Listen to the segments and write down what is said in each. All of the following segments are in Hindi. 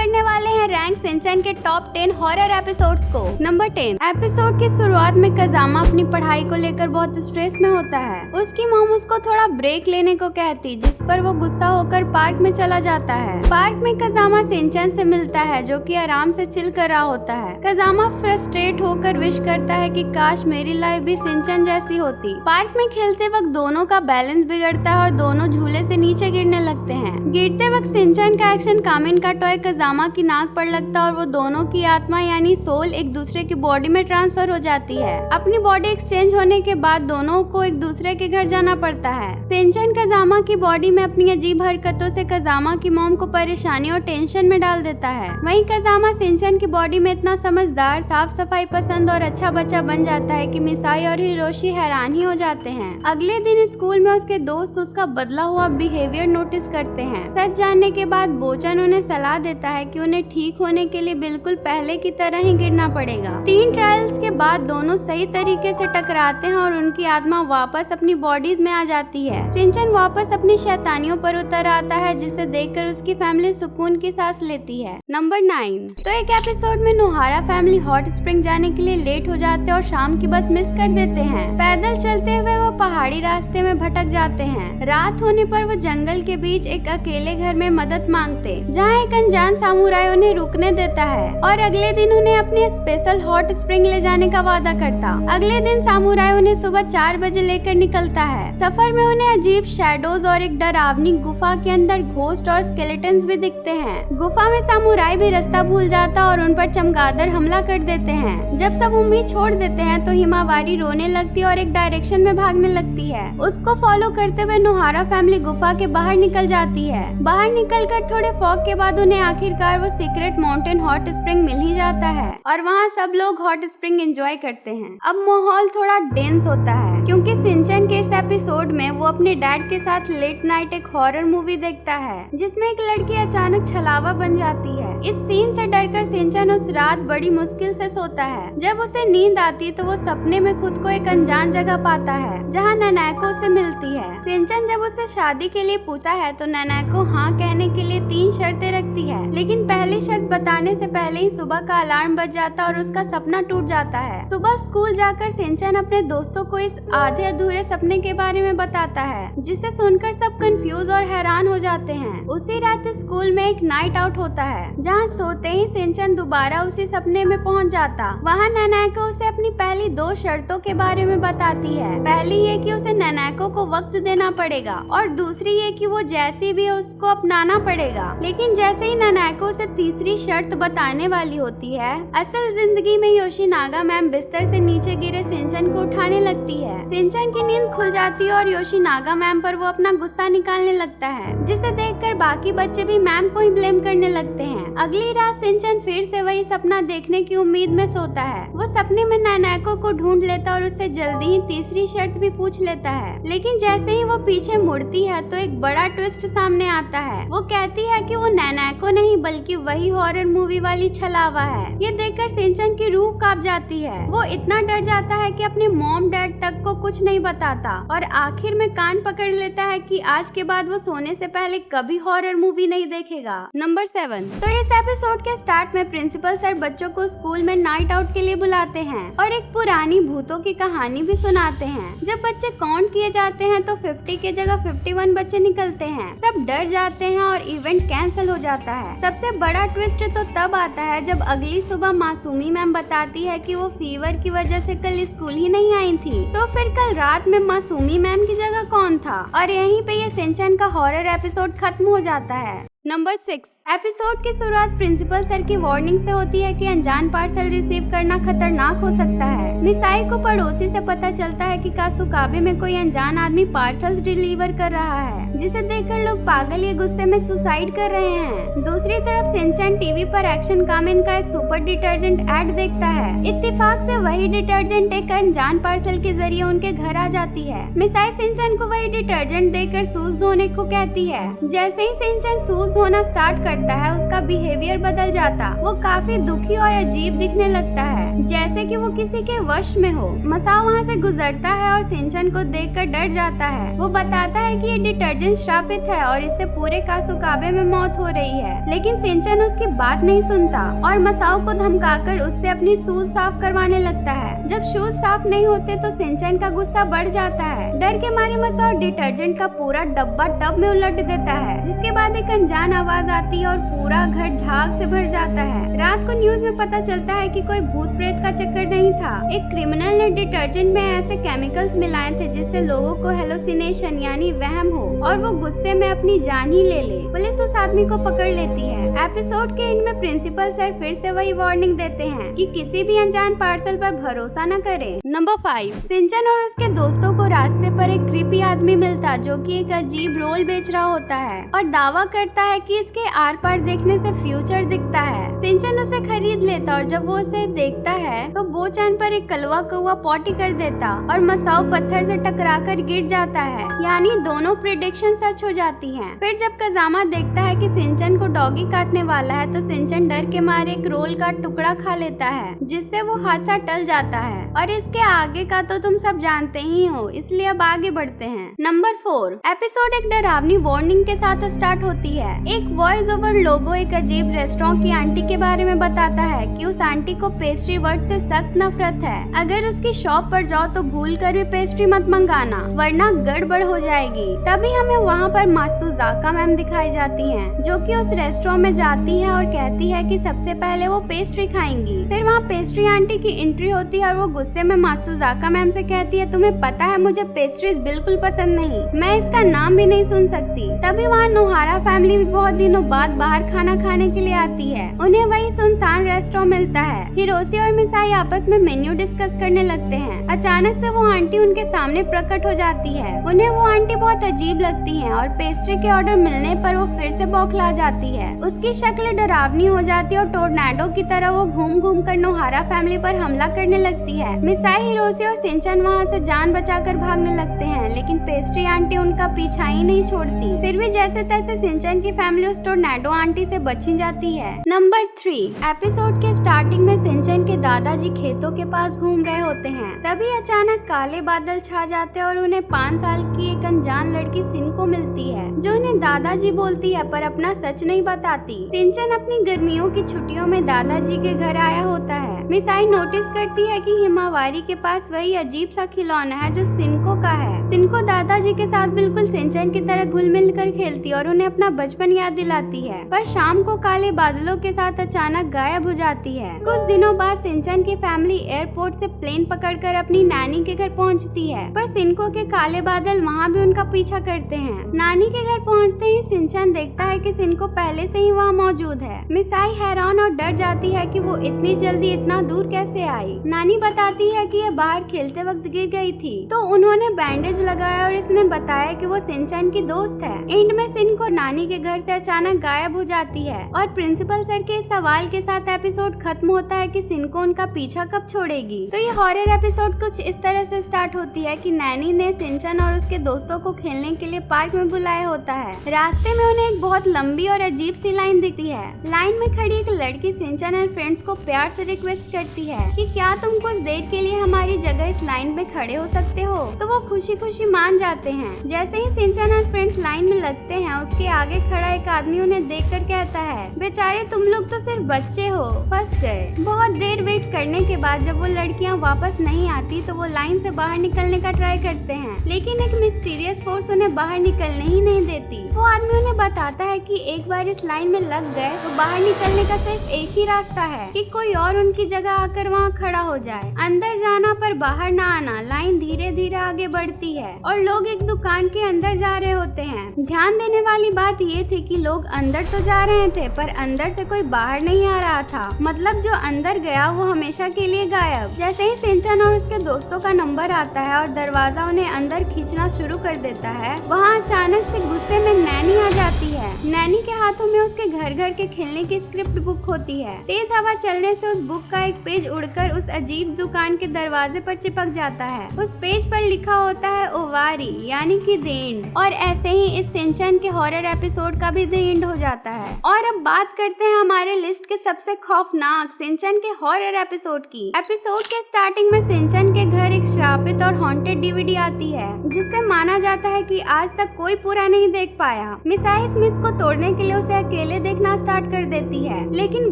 करने वाले हैं रैंक शिनचैन के टॉप 10 हॉरर एपिसोड्स को। नंबर 10। एपिसोड की शुरुआत में कजामा अपनी पढ़ाई को लेकर बहुत स्ट्रेस में होता है। उसकी मॉम उसको थोड़ा ब्रेक लेने को कहती, जिस पर वो गुस्सा होकर पार्क में चला जाता है। पार्क में कजामा शिनचैन से मिलता है, जो कि आराम से चिल कर रहा होता है। कजामा फ्रस्ट्रेट होकर विश करता है कि काश मेरी लाइफ भी शिनचैन जैसी होती। पार्क में खेलते वक्त दोनों का बैलेंस बिगड़ता है और दोनों झूले से नीचे गिरने लगते हैं। गिरते वक्त शिनचैन का एक्शन कामिन का टॉय कजामा की नाक पर लगता है और वो दोनों की आत्मा यानी सोल एक दूसरे की बॉडी में ट्रांसफर हो जाती है। अपनी बॉडी एक्सचेंज होने के बाद दोनों को एक दूसरे के घर जाना पड़ता है। शिनचैन कजामा की बॉडी में अपनी अजीब हरकतों से कजामा की मॉम को परेशानी और टेंशन में डाल देता है। वहीं कजामा शिनचैन की बॉडी में इतना समझदार, साफ सफाई पसंद और अच्छा बच्चा बन जाता है कि मिसाई और हिरोशी हैरान ही हो जाते हैं। अगले दिन स्कूल में उसके दोस्त उसका बदला हुआ बिहेवियर नोटिस करते हैं। सच जानने के बाद बोचन उन्हें सलाह देता है कि उन्हें ठीक होने के लिए बिल्कुल पहले की तरह ही गिरना पड़ेगा। 3 ट्रायल्स के बाद दोनों सही तरीके से टकराते हैं और उनकी आत्मा वापस अपनी बॉडीज में आ जाती है। शिनचैन वापस अपनी शैतानियों पर उतर आता है, जिसे देखकर उसकी फैमिली सुकून की सांस लेती है। नंबर 9। तो एक एपिसोड में नोहारा फैमिली हॉट स्प्रिंग जाने के लिए लेट हो जाते और शाम की बस मिस कर देते हैं। पैदल चलते हुए वो पहाड़ी रास्ते में भटक जाते हैं। रात होने पर वो जंगल के बीच एक अकेले घर में मदद मांगते, जहाँ एक अनजान सामुराई उन्हें रुकने देता है और अगले दिन उन्हें अपने स्पेशल हॉट स्प्रिंग ले जाने का वादा करता। अगले दिन सामुराई उन्हें सुबह 4 बजे लेकर निकलता है। सफर में उन्हें अजीब शैडोज और एक डरावनी गुफा के अंदर घोस्ट और स्केलेटन्स भी दिखते हैं। गुफा में सामुराई भी रास्ता भूल जाता और उन पर चमगादड़ हमला कर देते हैं। जब सब उम्मीद छोड़ देते हैं तो हिमावारी रोने लगती और एक डायरेक्शन में भागने लगती है। उसको फॉलो करते हुए नोहारा फैमिली गुफा के बाहर निकल जाती है। बाहर निकलकर थोड़े फॉग के बाद उन्हें आखिरकार वो सीक्रेट माउंटेन हॉट स्प्रिंग मिल ही जाता है और वहाँ सब लोग हॉट स्प्रिंग एंजॉय करते हैं। अब माहौल थोड़ा डेंस होता है क्योंकि शिनचैन के इस एपिसोड में वो अपने डैड के साथ लेट नाइट एक हॉरर मूवी देखता है, जिसमें एक लड़की अचानक छलावा बन जाती है। इस सीन से डरकर शिनचैन उस रात बड़ी मुश्किल से सोता है। जब उसे नींद आती तो वो सपने में खुद को एक अनजान जगह पाता है, जहाँ नैनाको से मिलती है। शिनचैन जब उसे शादी के लिए पूछता है तो नैनाको हाँ कहने के लिए 3 शर्तें रखती है, लेकिन पहली शर्त बताने से पहले ही सुबह का अलार्म बज जाता और उसका सपना टूट जाता है। सुबह स्कूल जाकर शिनचैन अपने दोस्तों को इस आधे अधूरे सपने के बारे में बताता है, जिसे सुनकर सब कंफ्यूज और हैरान हो जाते हैं। उसी रात स्कूल में एक नाइट आउट होता है, जहाँ सोते ही शिनचैन दोबारा उसी सपने में पहुँच जाता। वहाँ नैनाको उसे अपनी पहली 2 शर्तों के बारे में बताती है। पहली ये कि उसे नैनाको को वक्त देना पड़ेगा और दूसरी ये कि वो जैसी भी है उसको अपनाना पड़ेगा। लेकिन जैसे ही नैनाको उसे तीसरी शर्त बताने वाली होती है, असल जिंदगी में योशिनागा मैम बिस्तर से नीचे गिरे शिनचैन को उठाने लगती है। शिनचैन की नींद खुल जाती है और योशिनागा मैम पर वो अपना गुस्सा निकालने लगता है, जिसे देखकर बाकी बच्चे भी मैम को ही ब्लेम करने लगते हैं। अगली रात शिनचैन फिर से वही सपना देखने की उम्मीद में सोता है। वो सपने में नैनाको को ढूंढ लेता और उससे जल्दी ही तीसरी शर्त भी पूछ लेता है। लेकिन जैसे ही वो पीछे मुड़ती है तो एक बड़ा ट्विस्ट सामने आता है। वो कहती है कि वो नैनाको नहीं बल्कि वही हॉरर मूवी वाली छलावा है। ये देखकर शिनचैन की रूह कांप जाती है। वो इतना डर जाता है कि अपने मॉम डैड तक को कुछ नहीं बताता और आखिर में कान पकड़ लेता है कि आज के बाद वो सोने से पहले कभी हॉरर मूवी नहीं देखेगा। नंबर 7। तो इस एपिसोड के स्टार्ट में प्रिंसिपल सर बच्चों को स्कूल में नाइट आउट के लिए बुलाते हैं और एक पुरानी भूतों की कहानी भी सुनाते हैं। जब बच्चे काउंट किए जाते हैं तो 50 के जगह 51 बच्चे निकलते हैं। सब डर जाते हैं और इवेंट कैंसिल हो जाता है। सबसे बड़ा ट्विस्ट तो तब आता है जब अगली सुबह मासूमी मैम बताती है कि वो फीवर की वजह से कल स्कूल ही नहीं आई थी। तो फिर कल रात में मासूमी मैम की जगह कौन था? और यहीं पे ये शिनचैन का हॉरर एपिसोड खत्म हो जाता है। नंबर 6। एपिसोड की शुरुआत प्रिंसिपल सर की वार्निंग से होती है कि अनजान पार्सल रिसीव करना खतरनाक हो सकता है। मिसाई को पड़ोसी से पता चलता है कि कासुकाबे में कोई अनजान आदमी पार्सल्स डिलीवर कर रहा है, जिसे देखकर लोग पागल ये गुस्से में सुसाइड कर रहे हैं। दूसरी तरफ शिनचैन टीवी पर एक्शन कामेन का एक सुपर डिटर्जेंट ऐड देखता है। इत्तेफाक से वही डिटर्जेंट एक अनजान पार्सल के जरिए उनके घर आ जाती है। मिसाई शिनचैन को वही डिटर्जेंट देकर शूज धोने को कहती है। जैसे ही शिनचैन शूज धोना स्टार्ट करता है उसका बिहेवियर बदल जाता। वो काफी दुखी और अजीब दिखने लगता है। जैसे कि वो किसी के वश में हो। मसाओ वहाँ से गुजरता है और सिंचन को देखकर डर जाता है। वो बताता है कि ये डिटर्जेंट श्रापित है और इससे पूरे कासुकाबे में मौत हो रही है, लेकिन सिंचन उसकी बात नहीं सुनता और मसाओ को धमकाकर उससे अपनी शूज साफ करवाने लगता है। जब शूज साफ नहीं होते तो सिंचन का गुस्सा बढ़ जाता है। डर के मारे मसाओ डिटर्जेंट का पूरा डब्बा टब में उलट देता है, जिसके बाद एक अनजान आवाज आती है और पूरा घर झाग से भर जाता है। रात को न्यूज में पता चलता है कि कोई भूत प्रेत का चक्कर नहीं था। एक क्रिमिनल ने डिटर्जेंट में ऐसे केमिकल्स मिलाए थे जिससे लोगों को हेलोसिनेशन यानी वहम हो और वो गुस्से में अपनी जान ही ले ले। पुलिस उस आदमी को पकड़ लेती है। एपिसोड के एंड में प्रिंसिपल सर फिर से वही वार्निंग देते हैं कि किसी भी अनजान पार्सल पर भरोसा न करें। नंबर 5, सिंचन और उसके दोस्तों को रास्ते पर एक क्रीपी आदमी मिलता जो कि एक अजीब रोल बेच रहा होता है और दावा करता है कि इसके आर पार देखने से फ्यूचर दिखता है। सिंचन उसे खरीद लेता और जब वो उसे देखता है तो बोचान पर एक कलवा कौवा पॉटी कर देता और मसाओ पत्थर से टकराकर गिर जाता है, यानी दोनों प्रेडिक्शन सच हो जाती हैं। फिर जब कजामा देखता है कि सिंचन को डॉगी काटने वाला है तो सिंचन डर के मारे एक रोल का टुकड़ा खा लेता है, जिससे वो हादसा टल जाता है। और इसके आगे का तो तुम सब जानते ही हो, इसलिए अब आगे बढ़ते हैं। नंबर 4, एपिसोड एक डरावनी वार्निंग के साथ स्टार्ट होती है। एक वॉइस ओवर लोगो एक अजीब रेस्टोरेंट की आंटी के बारे में बताता है कि उस आंटी को पेस्ट्री वर्ड से सख्त नफरत है। अगर उसकी शॉप पर जाओ तो भूल कर भी पेस्ट्री मत मंगाना वरना गड़बड़ हो जाएगी। तभी हमें वहाँ पर मात्सुजाका मैम दिखाई जाती हैं, जो कि उस रेस्टोरेंट में जाती है और कहती है कि सबसे पहले वो पेस्ट्री खाएंगी। फिर वहाँ पेस्ट्री आंटी की एंट्री होती है और वो गुस्से में मात्सुजाका मैम से कहती है, तुम्हें पता है मुझे पेस्ट्रीज बिल्कुल पसंद नहीं, मैं इसका नाम भी नहीं सुन सकती। तभी वहाँ नोहारा फैमिली भी बहुत दिनों बाद बाहर खाना खाने के लिए आती है। उन्हें वही सुनसान रेस्टोरेंट मिलता है। हिरोशी और मिसाई आपस में मेन्यू डिस्कस करने लगते हैं। अचानक से वो आंटी उनके सामने प्रकट हो जाती है। उन्हें वो आंटी बहुत अजीब लगती है और पेस्ट्री के ऑर्डर मिलने पर वो फिर से बौखला जाती है। उसकी शक्ल डरावनी हो जाती है और टोर्नेडो की तरह वो घूम घूम कर नोहारा फैमिली पर हमला करने लगती है। मिसाई, हिरोशी और सिंचन वहाँ से जान बचाकर भागने लगते हैं, लेकिन पेस्ट्री आंटी उनका पीछा ही नहीं छोड़ती। फिर भी जैसे तैसे सिंचन की फैमिली उस टोर्नेडो आंटी से बच ही जाती है। नंबर 3, एपिसोड के स्टार्टिंग में सिंचन के दादाजी खेतों के पास घूम रहे होते हैं। तभी अचानक काले बादल छा जाते हैं और उन्हें 5 साल की एक अनजान लड़की सिनको मिलती है, जो उन्हें दादाजी बोलती है पर अपना सच नहीं बताती। सिंचन अपनी गर्मियों की छुट्टियों में दादाजी के घर आया होता है। मिसाई नोटिस करती है कि हिमावारी के पास वही अजीब सा खिलौना है जो सिनको का है। सिनको दादाजी के साथ बिल्कुल सिंचन की तरह घुल मिल कर खेलती है और उन्हें अपना बचपन याद दिलाती है, पर शाम को काले बादलों के साथ अचानक गायब हो जाती है। कुछ दिनों बाद सिंचन की फैमिली एयरपोर्ट से प्लेन पकड़कर अपनी नानी के घर पहुंचती है, पर सिनको के काले बादल वहां भी उनका पीछा करते हैं। नानी के घर पहुंचते ही सिंचन देखता है कि सिनको पहले से ही वहां मौजूद है। मिसाई हैरान और डर जाती है कि वो इतनी जल्दी इतना दूर कैसे आई। नानी बताती है कि ये बाहर खेलते वक्त गिर गई थी, तो उन्होंने बैंडेज लगाया और इसने बताया कि वो सिंचन की दोस्त है। एंड में सिनको नानी के घर से अचानक गायब हो जाती है और प्रिंसिपल सर के इस सवाल के साथ एपिसोड खत्म होता है कि सिनको उनका पीछा कब छोड़ेगी। तो ये हॉरर एपिसोड कुछ इस तरह से स्टार्ट होती है कि नैनी ने सिंचन और उसके दोस्तों को खेलने के लिए पार्क में बुलाया होता है। रास्ते में उन्हें एक बहुत लंबी और अजीब सी लाइन दिखती है। लाइन में खड़ी एक लड़की सिंचन और फ्रेंड्स को प्यार से रिक्वेस्ट करती है कि क्या तुम कुछ देर के लिए हमारी जगह इस लाइन में खड़े हो सकते हो, तो वो खुशी खुशी मान जाते हैं। जैसे ही सिंचन और फ्रेंड्स लाइन में लगते हैं, उसके आगे खड़ा एक आदमी उन्हें देखकर कहता है, बेचारे तुम लोग तो सिर्फ बच्चे हो, फंस गए। बहुत देर वेट करने के बाद जब वो लड़कियां वापस नहीं आती तो वो लाइन से बाहर निकलने का ट्राई करते हैं, लेकिन एक मिस्टीरियस फोर्स उन्हें बाहर निकलने ही नहीं देती। वो आदमी उन्हें बताता है कि एक बार इस लाइन में लग गए तो बाहर निकलने का सिर्फ एक ही रास्ता है कि कोई और उनकी जगह आकर वहाँ खड़ा हो जाए। अंदर जाना पर बाहर ना आना। लाइन धीरे धीरे आगे बढ़ती है और लोग एक दुकान के अंदर जा रहे होते हैं। ध्यान देने वाली बात ये थी कि लोग अंदर तो जा रहे थे पर अंदर से कोई बाहर नहीं आ रहा था, मतलब जो अंदर गया वो हमेशा के लिए गायब। जैसे ही सिंचन और उसके दोस्तों का नंबर आता है और दरवाजा उन्हें अंदर खींचना शुरू कर देता है, वहाँ अचानक से गुस्से में नैनी आ जाती है। नैनी के हाथों में उसके घर घर के खेलने की स्क्रिप्ट बुक होती है। तेज हवा चलने से उस बुक का एक पेज उड़कर उस अजीब दुकान के दरवाजे पर चिपक जाता है। उस पेज पर लिखा होता है, है ओवारी यानी कि द एंड। और ऐसे ही इस शिनचैन के हॉरर एपिसोड का भी द एंड हो जाता है। और अब बात करते हैं हमारे लिस्ट के सबसे खौफनाक शिनचैन के हॉरर एपिसोड की। एपिसोड के स्टार्टिंग में शिनचैन के घर एक श्रापित और हॉन्टेड डीवीडी आती है, जिससे माना जाता है कि आज तक कोई पूरा नहीं देख पाया। मिसाई स्मिथ को तोड़ने के लिए उसे अकेले देखना स्टार्ट कर देती है, लेकिन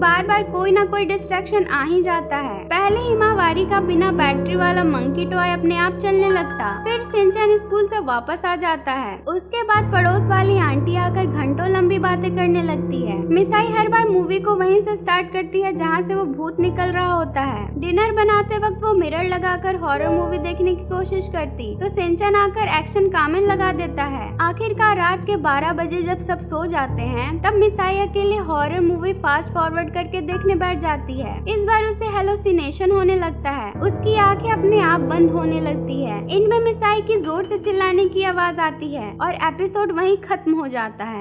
बार बार कोई ना कोई डिस्ट्रैक्शन आ ही जाता है। पहले हिमावारी का बिना बैटरी वाला मंकी टॉय अपने आप चलने लगता, फिर शिनचैन स्कूल से वापस आ जाता है। उसके बाद पड़ोस वाली आंटी आकर घंटों लंबी बातें करने लगती है। मिसाई हर बार मूवी को वहीं से स्टार्ट करती है जहाँ से वो भूत निकल रहा होता है। डिनर बनाते वक्त वो मिरर लगाकर हॉरर मूवी देखने की कोशिश करती तो शिनचैन आकर एक्शन कामेन लगा देता है। आखिरकार रात के 12 बजे जब सब सो जाते हैं तब मिसाई अकेले हॉरर मूवी फास्ट फॉरवर्ड करके देखने बैठ जाती है। इस बार उसे हेलुसिनेशन होने लगता है, उसकी आंखें अपने आप बंद होने लगती है। एंड में मिसाई की जोर से चिल्लाने की आवाज आती है और एपिसोड वहीं खत्म हो जाता है।